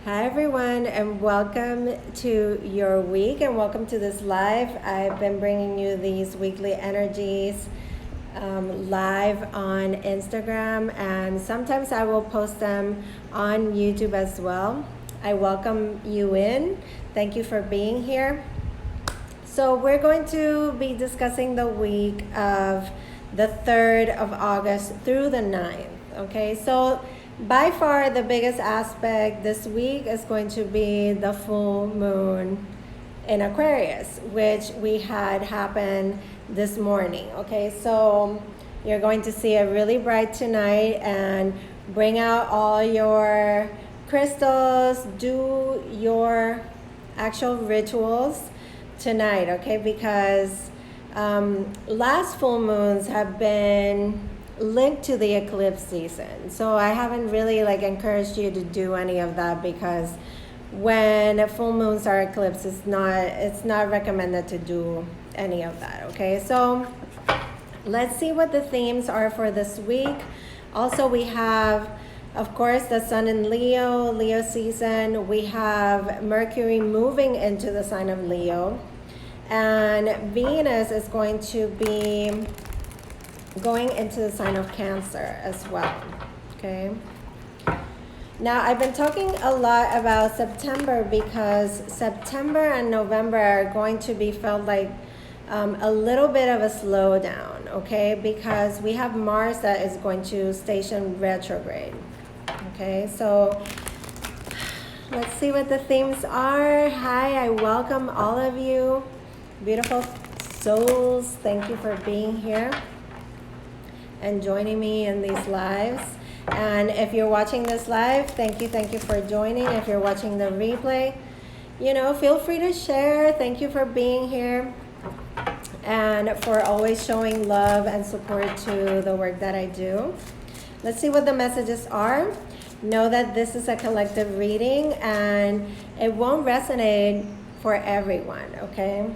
Hi everyone, and welcome to your week and welcome to this live. I've been bringing you these weekly energies live on Instagram, and sometimes I will post them on YouTube as well. I welcome you in. Thank you for being here. So we're going to be discussing the week of the 3rd of August through the 9th. Okay, so by far the biggest aspect this week is going to be the full moon in Aquarius, which we had happen this morning. Okay, so you're going to see it really bright tonight, and bring out all your crystals, do your actual rituals tonight, okay? Because last full moons have been linked to the eclipse season, so I haven't really encouraged you to do any of that, because when full moons are eclipse, it's not recommended to do any of that. Okay, so let's see what the themes are for this week. Also, we have, of course, the sun in Leo season. We have Mercury moving into the sign of Leo, and Venus is going to be going into the sign of Cancer as well. Okay, now I've been talking a lot about September, because September and November are going to be felt like a little bit of a slowdown, okay, because we have Mars that is going to station retrograde. Okay, so let's see what the themes are. Hi, I welcome all of you, beautiful souls. Thank you for being here and joining me in these lives. And if you're watching this live, thank you for joining. If you're watching the replay, feel free to share. Thank you for being here and for always showing love and support to the work that I do. Let's see what the messages are. Know that this is a collective reading and it won't resonate for everyone, okay?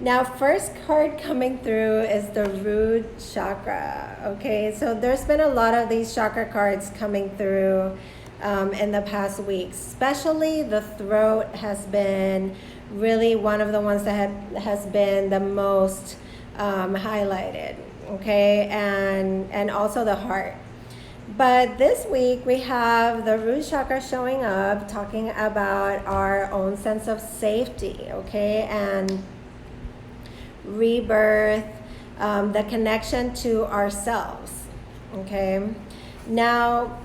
Now, first card coming through is the root chakra. Okay, so there's been a lot of these chakra cards coming through in the past weeks. Especially the throat has been really one of the ones that has been the most highlighted. Okay, and also the heart. But this week we have the root chakra showing up, talking about our own sense of safety. Okay, and rebirth, the connection to ourselves. Okay, now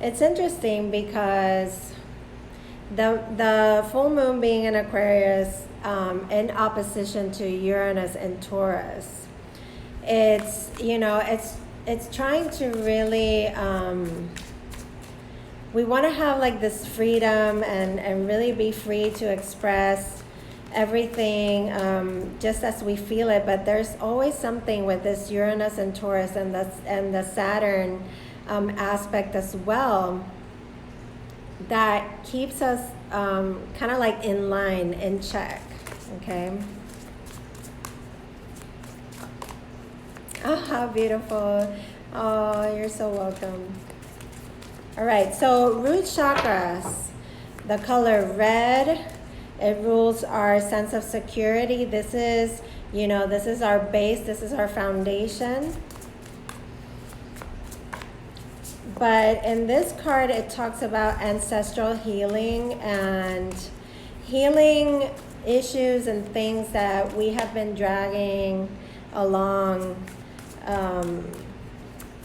it's interesting because the full moon being in Aquarius in opposition to Uranus and Taurus, it's trying to really we want to have this freedom and really be free to express everything just as we feel it. But there's always something with this Uranus and Taurus and the Saturn aspect as well that keeps us kind of in line, in check. Okay. Oh, how beautiful. Oh, you're so welcome. All right, so root chakras, the color red. It rules our sense of security. This is our base. This is our foundation. But in this card, it talks about ancestral healing and healing issues and things that we have been dragging along,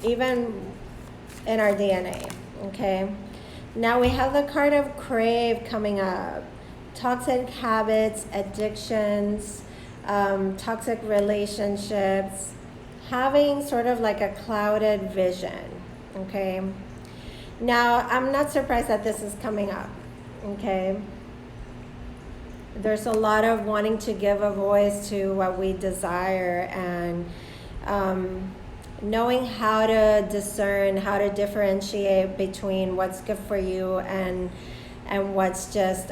even in our DNA. Okay. Now we have the card of crave coming up. Toxic habits, addictions, toxic relationships, having sort of a clouded vision. Okay, now I'm not surprised that this is coming up. Okay, there's a lot of wanting to give a voice to what we desire, and knowing how to discern, how to differentiate between what's good for you and what's just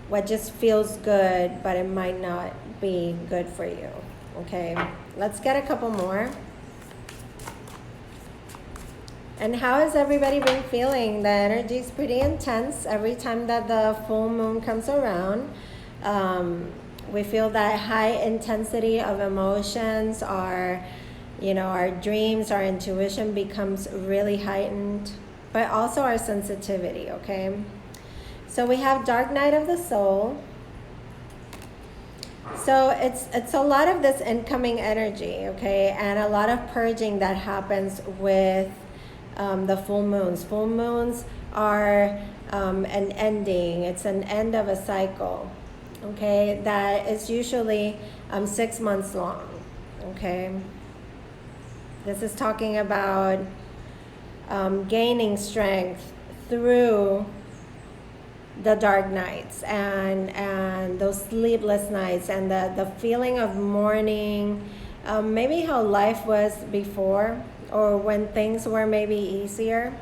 what just feels good, but it might not be good for you. Okay, let's get a couple more. And how has everybody been feeling? The energy is pretty intense every time that the full moon comes around. We feel that high intensity of emotions, our dreams, our intuition becomes really heightened, but also our sensitivity, okay? So we have dark night of the soul. So it's a lot of this incoming energy, okay? And a lot of purging that happens with the full moons. Full moons are an ending. It's an end of a cycle, okay? That is usually 6 months long, okay? This is talking about gaining strength through the dark nights and those sleepless nights and the feeling of mourning, maybe how life was before or when things were maybe easier.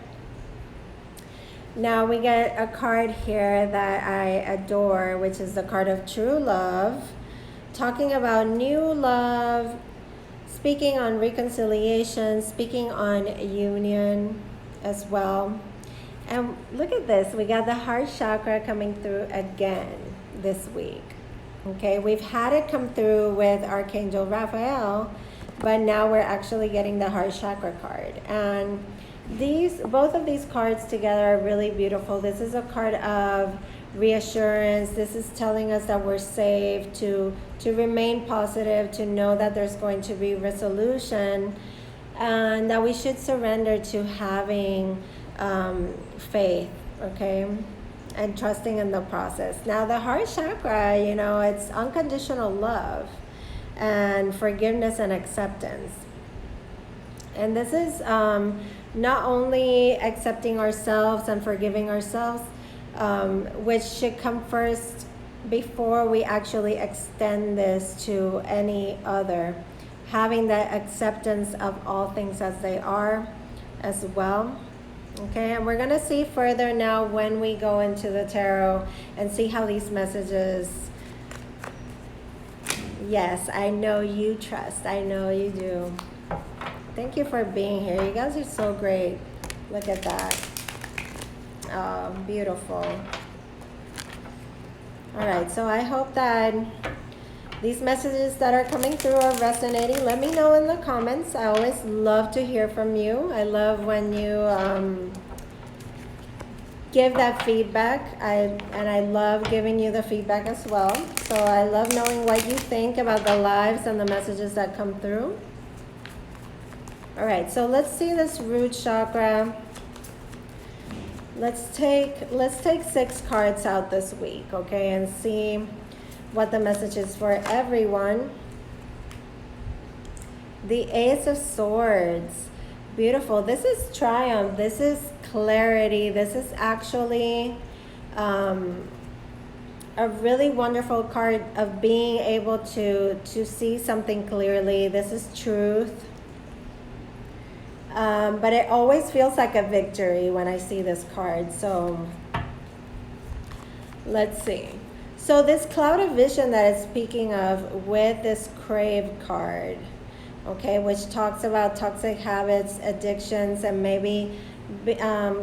Now we get a card here that I adore, which is the card of true love, talking about new love, speaking on reconciliation, speaking on union as well. And look at this, we got the heart chakra coming through again this week. Okay, we've had it come through with Archangel Raphael, but now we're actually getting the heart chakra card. And both of these cards together are really beautiful. This is a card of reassurance. This is telling us that we're safe, to remain positive, to know that there's going to be resolution, and that we should surrender to having faith, okay, and trusting in the process. Now the heart chakra, it's unconditional love and forgiveness and acceptance. And this is not only accepting ourselves and forgiving ourselves, which should come first before we actually extend this to any other. Having that acceptance of all things as they are as well. Okay, and we're going to see further now when we go into the tarot and see how these messages, yes, I know you trust. I know you do. Thank you for being here. You guys are so great. Look at that. Oh, beautiful. All right, so I hope that these messages that are coming through are resonating. Let me know in the comments. I always love to hear from you. I love when you give that feedback. And I love giving you the feedback as well. So I love knowing what you think about the lives and the messages that come through. All right, so let's see this root chakra. Let's take 6 cards out this week, okay, and see what the message is for everyone. The Ace of Swords. Beautiful. This is triumph. This is clarity. This is actually a really wonderful card of being able to see something clearly. This is truth. But it always feels like a victory when I see this card. So let's see. So this cloud of vision that it's speaking of with this crave card, okay, which talks about toxic habits, addictions, and maybe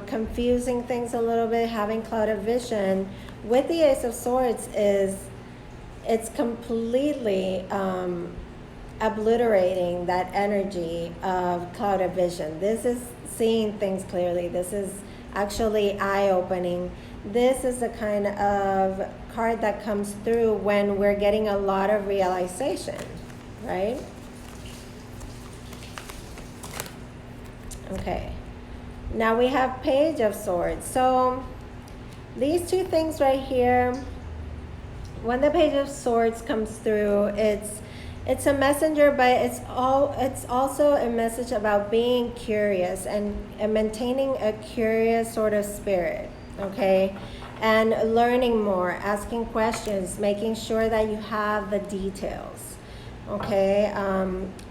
confusing things a little bit, having cloud of vision with the Ace of Swords it's completely obliterating that energy of cloud of vision. This is seeing things clearly. This is actually eye-opening. This is the kind of card that comes through when we're getting a lot of realization, right? Okay. Now we have Page of Swords. So these two things right here, when the Page of Swords comes through, it's a messenger, but it's also a message about being curious and maintaining a curious sort of spirit, okay? And learning more, asking questions, making sure that you have the details, okay?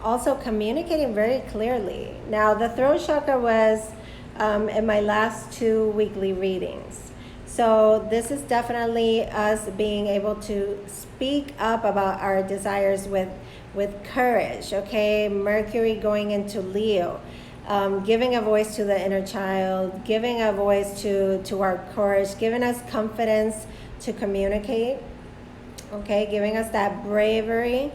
Also communicating very clearly. Now, the throat chakra was in my last 2 weekly readings. So this is definitely us being able to speak up about our desires with courage, okay? Mercury going into Leo. giving a voice to the inner child, giving a voice to our courage, giving us confidence to communicate, okay, giving us that bravery.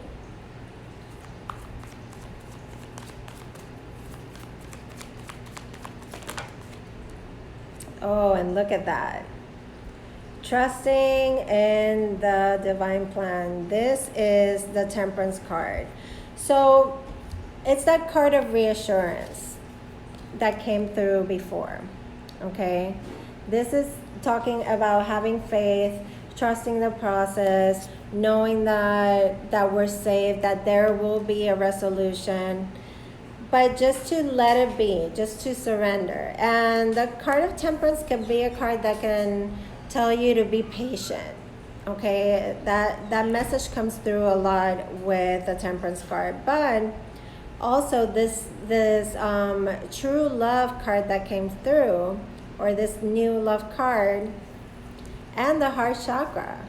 Oh, and look at that. Trusting in the divine plan. This is the Temperance card. So it's that card of reassurance that came through before, okay? This is talking about having faith, trusting the process, knowing that we're safe, that there will be a resolution, but just to let it be, just to surrender. And the card of Temperance can be a card that can tell you to be patient, okay? That message comes through a lot with the Temperance card. But also this true love card that came through, or this new love card, and the heart chakra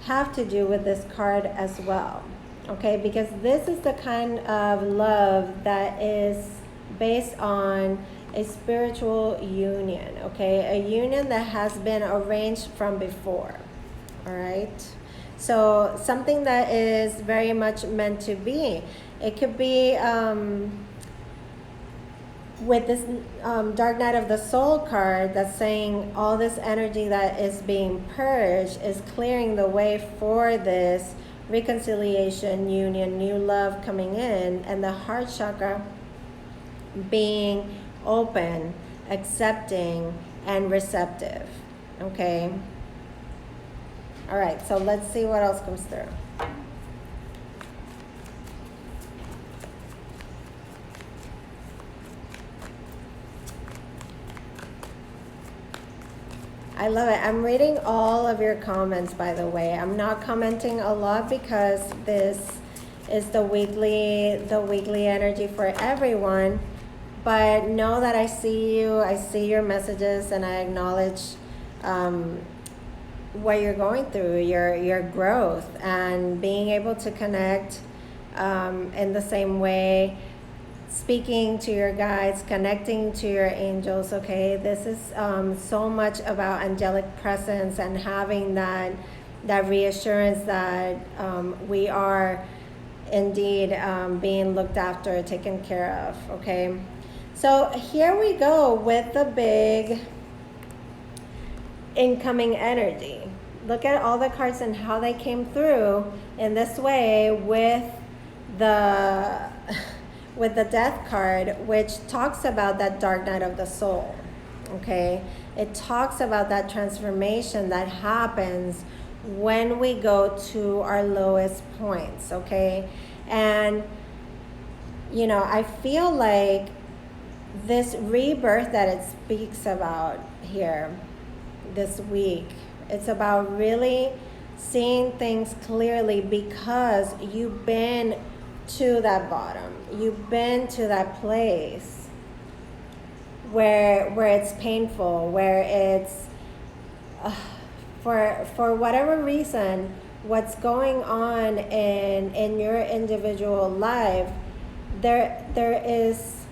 have to do with this card as well, okay? Because this is the kind of love that is based on a spiritual union, okay? A union that has been arranged from before, all right? So something that is very much meant to be. It could be with this Dark Night of the Soul card that's saying all this energy that is being purged is clearing the way for this reconciliation, union, new love coming in, and the heart chakra being open, accepting, and receptive, okay? All right, so let's see what else comes through. I love it. I'm reading all of your comments, by the way. I'm not commenting a lot because this is the weekly energy for everyone. But know that I see you, I see your messages, and I acknowledge what you're going through, your growth, and being able to connect in the same way, speaking to your guides, connecting to your angels, okay? This is so much about angelic presence and having that reassurance that we are indeed being looked after, taken care of, okay? So here we go with the big incoming energy. Look at all the cards and how they came through in this way with the Death card, which talks about that dark night of the soul, okay? It talks about that transformation that happens when we go to our lowest points, okay? And, you know, I feel like this rebirth that it speaks about here this week, it's about really seeing things clearly because you've been to that bottom. You've been to that place where it's painful, where it's for whatever reason, what's going on in your individual life, there is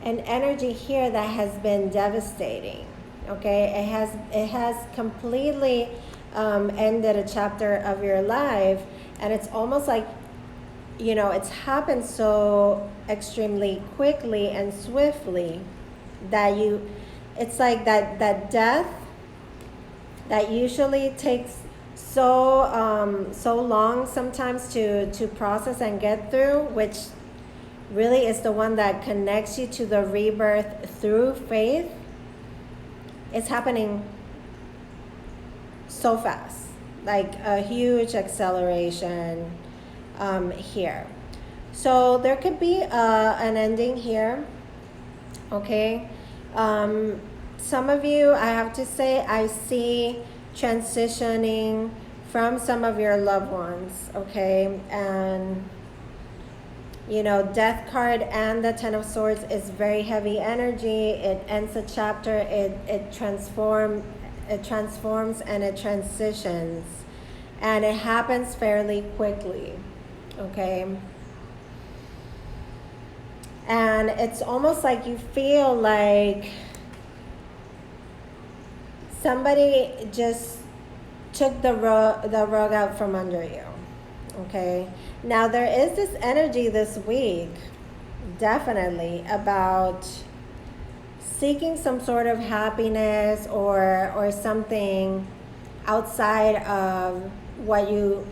an energy here that has been devastating. Okay, it has completely ended a chapter of your life, and it's almost like, you know, it's happened so extremely quickly and swiftly that it's like that death that usually takes so long sometimes to process and get through, which really is the one that connects you to the rebirth through faith. It's happening so fast, like a huge acceleration here. So there could be an ending here, okay? Some of you, I have to say, I see transitioning from some of your loved ones, okay? And you know, Death card and the Ten of Swords is very heavy energy. It ends a chapter. It transforms and it transitions, and it happens fairly quickly. Okay. And it's almost like you feel like somebody just took the rug out from under you. Okay. Now there is this energy this week, definitely, about seeking some sort of happiness or something outside of what you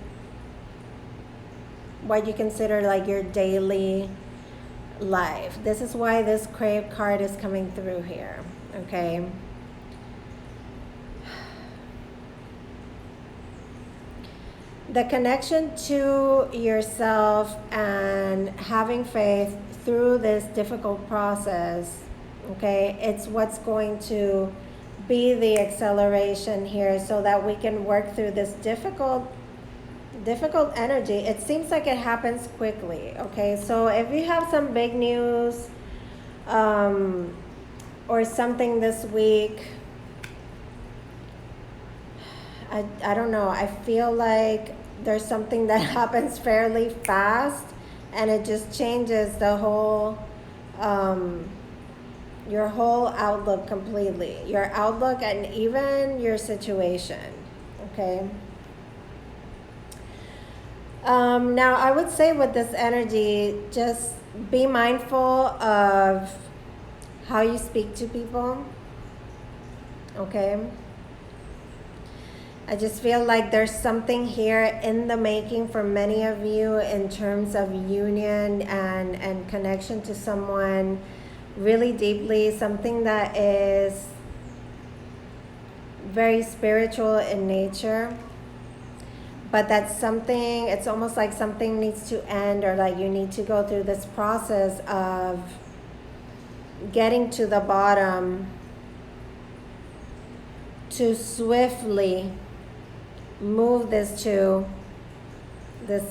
consider like your daily life. This is why this crave card is coming through here. Okay. The connection to yourself and having faith through this difficult process, okay, it's what's going to be the acceleration here so that we can work through this difficult energy. It seems like it happens quickly, okay? So if you have some big news or something this week, I don't know, I feel like there's something that happens fairly fast and it just changes the whole your whole outlook completely, your outlook and even your situation. Okay. Now I would say with this energy, just be mindful of how you speak to people. Okay. I just feel like there's something here in the making for many of you in terms of union and connection to someone really deeply, something that is very spiritual in nature, but that's something, it's almost like something needs to end, or like you need to go through this process of getting to the bottom to swiftly move this to this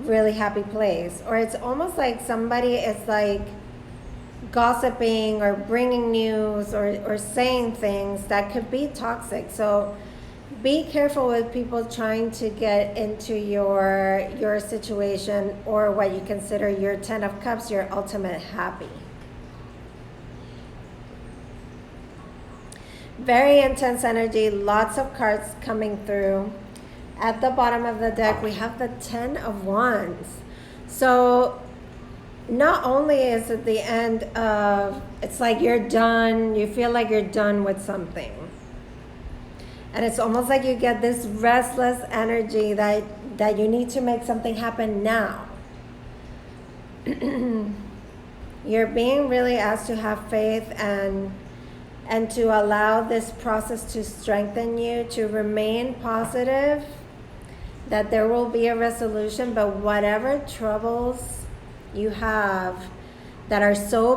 really happy place. Or it's almost like somebody is like gossiping or bringing news or saying things that could be toxic. So be careful with people trying to get into your situation or what you consider your 10 of Cups, your ultimate happy. Very intense energy, lots of cards coming through. At the bottom of the deck, we have the 10 of Wands. So not only is it the end of, it's like you're done, you feel like you're done with something. And it's almost like you get this restless energy that you need to make something happen now. You're being really asked to have faith and to allow this process to strengthen you, to remain positive, that there will be a resolution, but whatever troubles you have that are so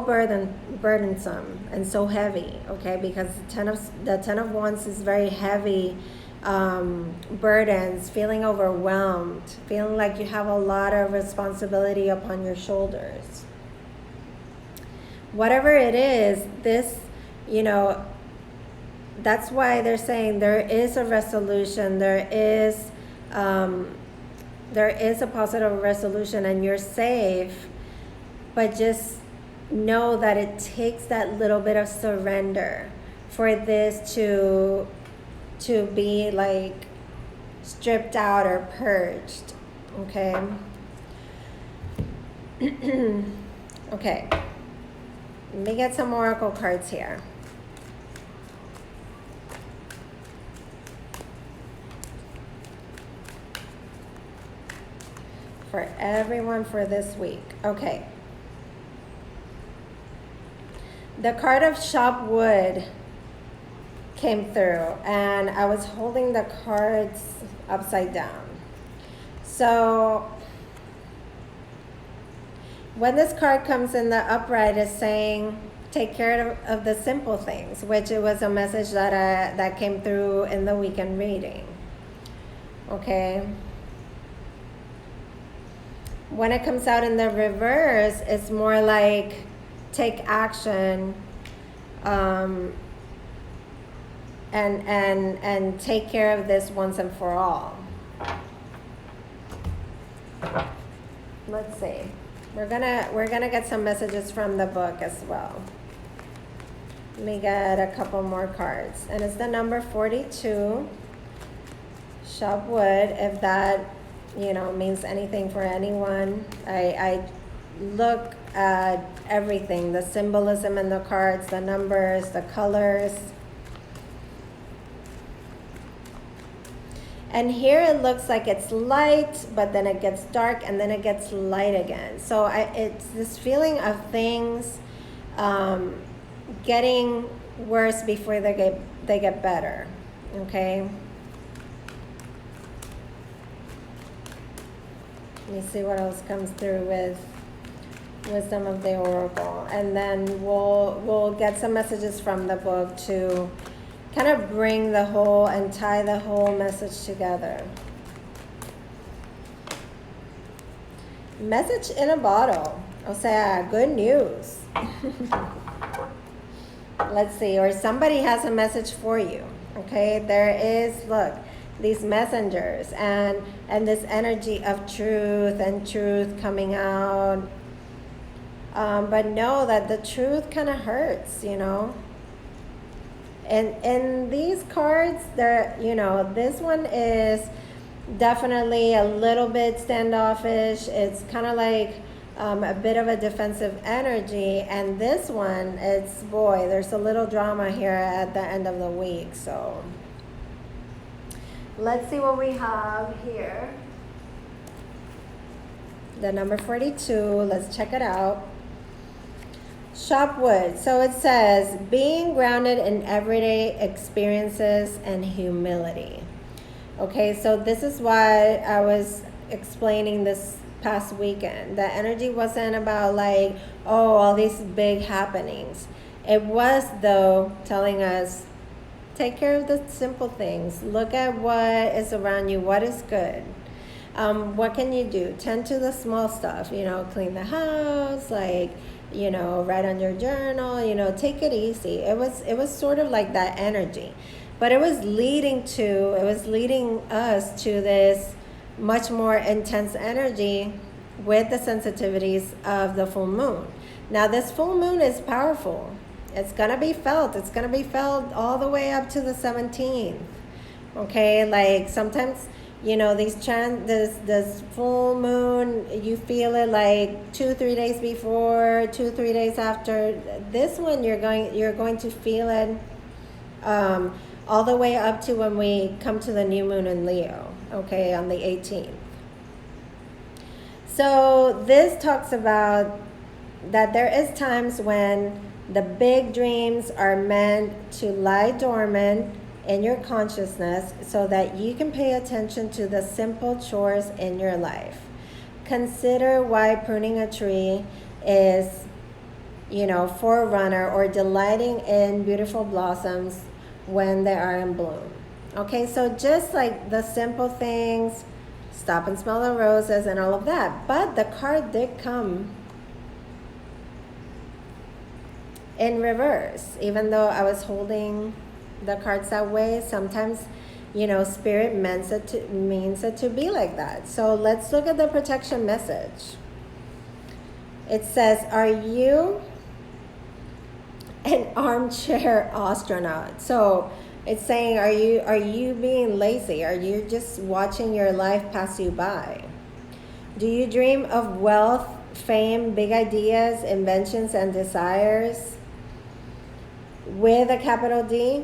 burdensome and so heavy, okay, because the 10 of Wands is very heavy, burdens, feeling overwhelmed, feeling like you have a lot of responsibility upon your shoulders. Whatever it is, this, that's why they're saying there is a resolution, there is a positive resolution, and you're safe, but just know that it takes that little bit of surrender for this to be like stripped out or purged. Okay. Okay. Let me get some oracle cards here. For everyone for this week. Okay. The card of Shop Wood came through, and I was holding the cards upside down. So when this card comes in the upright, it's saying take care of the simple things, which it was a message that came through in the weekend reading. Okay. When it comes out in the reverse, it's more like take action, and take care of this once and for all. Let's see. We're gonna get some messages from the book as well. Let me get a couple more cards. And it's the number 42. Shop wood, if that, means anything for anyone. I look at everything, the symbolism in the cards, the numbers, the colors. And here it looks like it's light, but then it gets dark, and then it gets light again. So it's this feeling of things getting worse before they get better. Okay. Let me see what else comes through with Wisdom of the Oracle, and then we'll get some messages from the book to kind of bring the whole and tie the whole message together. Message in a bottle. O sea, good news. Let's see, or somebody has a message for you. Okay, there is, look, these messengers and this energy of truth and truth coming out. But know that the truth kind of hurts, And these cards, they're, this one is definitely a little bit standoffish. It's kind of like a bit of a defensive energy. And this one, there's a little drama here at the end of the week. So let's see what we have here. The number 42, let's check it out. Shop wood. So it says, being grounded in everyday experiences and humility. Okay, so this is why I was explaining this past weekend. The energy wasn't about like, all these big happenings. It was, though, telling us, take care of the simple things. Look at what is around you, what is good. What can you do? Tend to the small stuff, clean the house, write on your journal, take it easy. It was sort of like that energy, but it was leading us to this much more intense energy with the sensitivities of the full moon. Now this full moon is powerful. It's gonna be felt. It's gonna be felt all the way up to the 17th. Okay, like sometimes this full moon, you feel it like 2-3 days before, 2-3 days after. This one, you're going to feel it all the way up to when we come to the new moon in Leo, okay, on the 18th. So this talks about that there is times when the big dreams are meant to lie dormant in your consciousness so that you can pay attention to the simple chores in your life. Consider why pruning a tree is, forerunner or delighting in beautiful blossoms when they are in bloom. Okay, so just like the simple things, stop and smell the roses and all of that. But the card did come in reverse, even though I was holding the cards that way. Sometimes, spirit means it to be like that. So let's look at the protection message. It says, are you an armchair astronaut? So it's saying, are you being lazy? Are you just watching your life pass you by? Do you dream of wealth, fame, big ideas, inventions, and desires? With a capital D?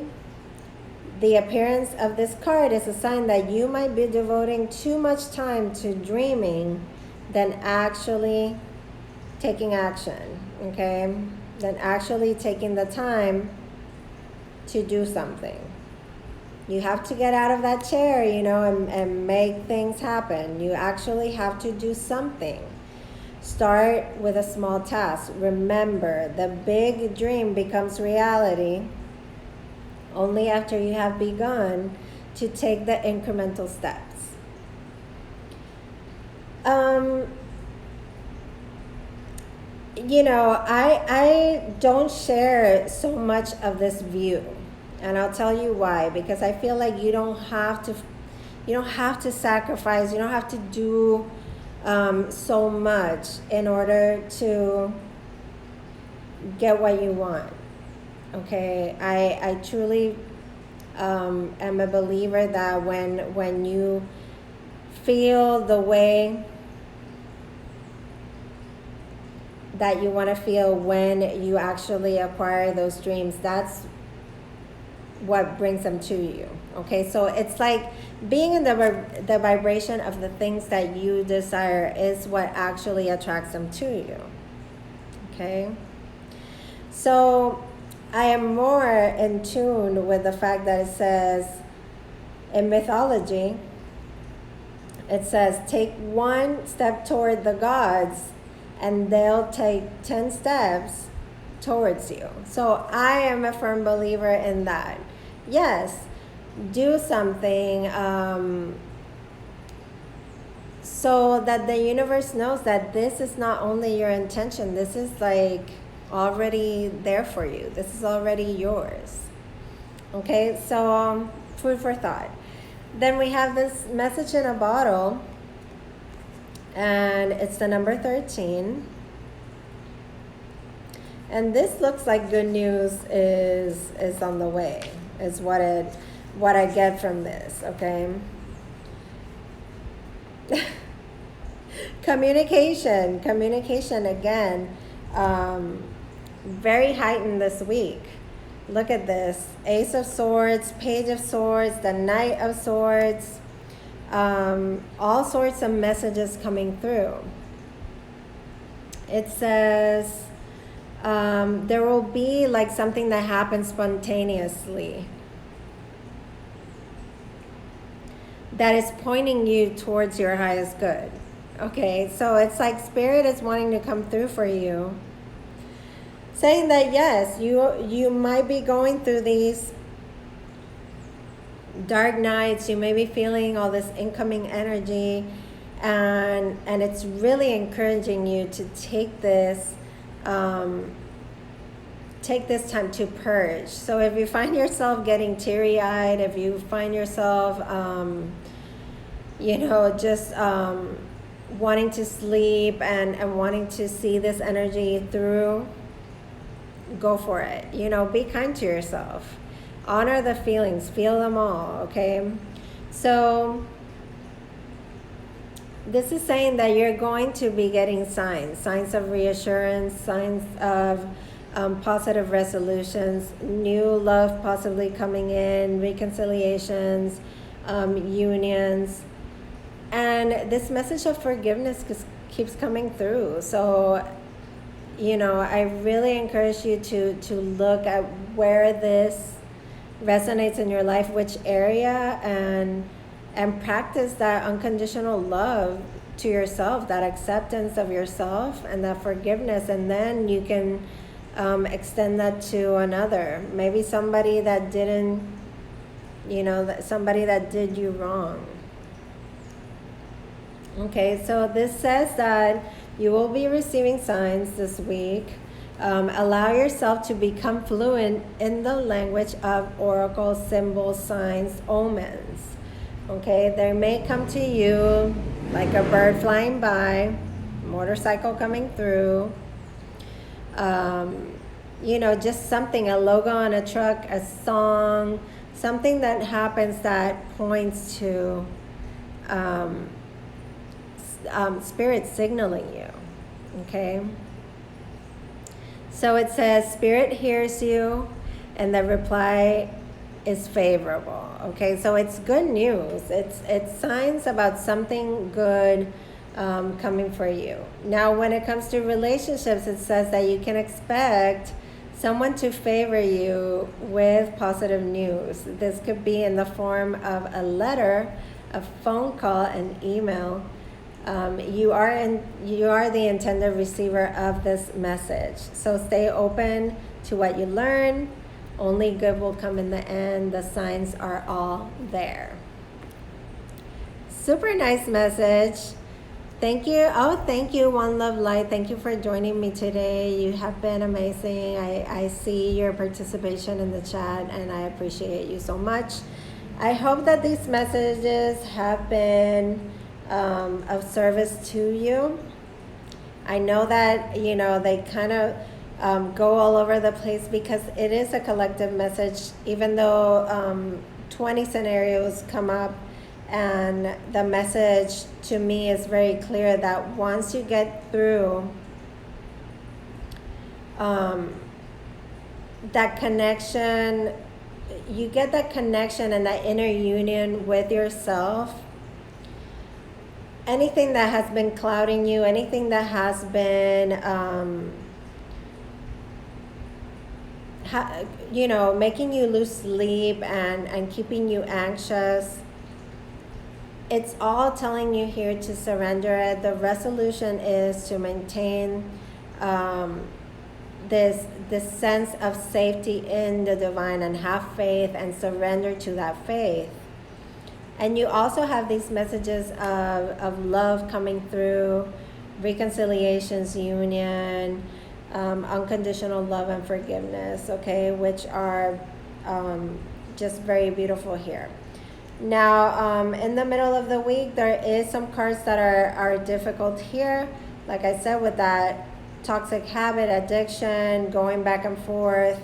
The appearance of this card is a sign that you might be devoting too much time to dreaming than actually taking action, okay? Than actually taking the time to do something. You have to get out of that chair, and make things happen. You actually have to do something. Start with a small task. Remember, the big dream becomes reality only after you have begun to take the incremental steps. I don't share so much of this view, and I'll tell you why. Because I feel like you don't have to sacrifice. You don't have to do so much in order to get what you want. Okay, I truly am a believer that when you feel the way that you want to feel when you actually acquire those dreams, that's what brings them to you. Okay, so it's like being in the vibration of the things that you desire is what actually attracts them to you. Okay, so I am more in tune with the fact that it says in mythology, it says, take one step toward the gods and they'll take 10 steps towards you. So I am a firm believer in that. Yes, do something so that the universe knows that this is not only your intention, this is like already there for you. This is already yours. Okay, so food for thought. Then we have this message in a bottle, and it's the number 13. And this looks like good news is on the way, is what I get from this, okay? Communication again, very heightened this week. Look at this, Ace of Swords, Page of Swords, the Knight of Swords, all sorts of messages coming through. It says there will be like something that happens spontaneously that is pointing you towards your highest good. Okay, so it's like Spirit is wanting to come through for you, saying that yes, you might be going through these dark nights, you may be feeling all this incoming energy, and it's really encouraging you to take this time to purge. So if you find yourself getting teary-eyed, if you find yourself just wanting to sleep and wanting to see this energy through, go for it. Be kind to yourself. Honor the feelings. Feel them all, okay? So this is saying that you're going to be getting signs of reassurance, signs of positive resolutions, new love possibly coming in, reconciliations, unions. And this message of forgiveness keeps coming through. So, I really encourage you to look at where this resonates in your life, which area, and practice that unconditional love to yourself, that acceptance of yourself and that forgiveness. And then you can extend that to another, maybe somebody that didn't, somebody that did you wrong. Okay, so this says that you will be receiving signs this week. Allow yourself to become fluent in the language of oracle, symbols, signs, omens. Okay, they may come to you like a bird flying by, motorcycle coming through, just something, a logo on a truck, a song, something that happens that points to Spirit signaling you. Okay, so it says Spirit hears you and the reply is favorable. Okay, so it's good news. It's signs about something good coming for you. Now when it comes to relationships, it says that you can expect someone to favor you with positive news. This could be in the form of a letter, a phone call, an email. You are the intended receiver of this message. So stay open to what you learn. Only good will come in the end. The signs are all there. Super nice message. Thank you. Oh, thank you, One Love Light. Thank you for joining me today. You have been amazing. I see your participation in the chat and I appreciate you so much. I hope that these messages have been of service to you. I know that, you know, they kind of go all over the place because it is a collective message, even though 20 scenarios come up, and the message to me is very clear that once you get through that connection, you get that connection and that inner union with yourself. Anything that has been clouding you, anything that has been, you know, making you lose sleep and keeping you anxious, it's all telling you here to surrender it. The resolution is to maintain this sense of safety in the divine and have faith and surrender to that faith. And you also have these messages of love coming through, reconciliations, union, unconditional love and forgiveness, okay, which are just very beautiful here. Now, in the middle of the week, there is some cards that are difficult here. Like I said, with that toxic habit, addiction, going back and forth,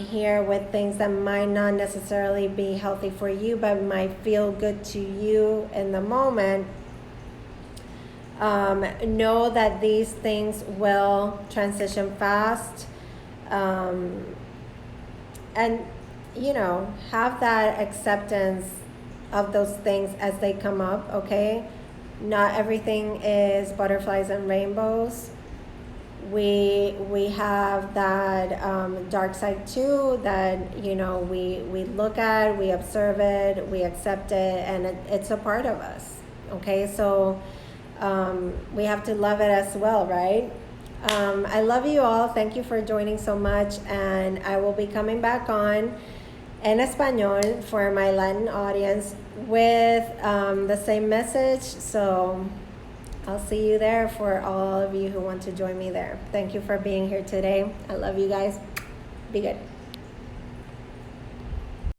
here with things that might not necessarily be healthy for you, but might feel good to you in the moment. Know that these things will transition fast. And, you know, have that acceptance of those things as they come up, okay? Not everything is butterflies and rainbows. We have that dark side too, that, you know, we look at, we observe it, we accept it, and it's a part of us, okay? So we have to love it as well, right? I love you all. Thank you for joining so much, and I will be coming back on en español for my Latin audience with the same message. So I'll see you there for all of you who want to join me there. Thank you for being here today. I love you guys. Be good.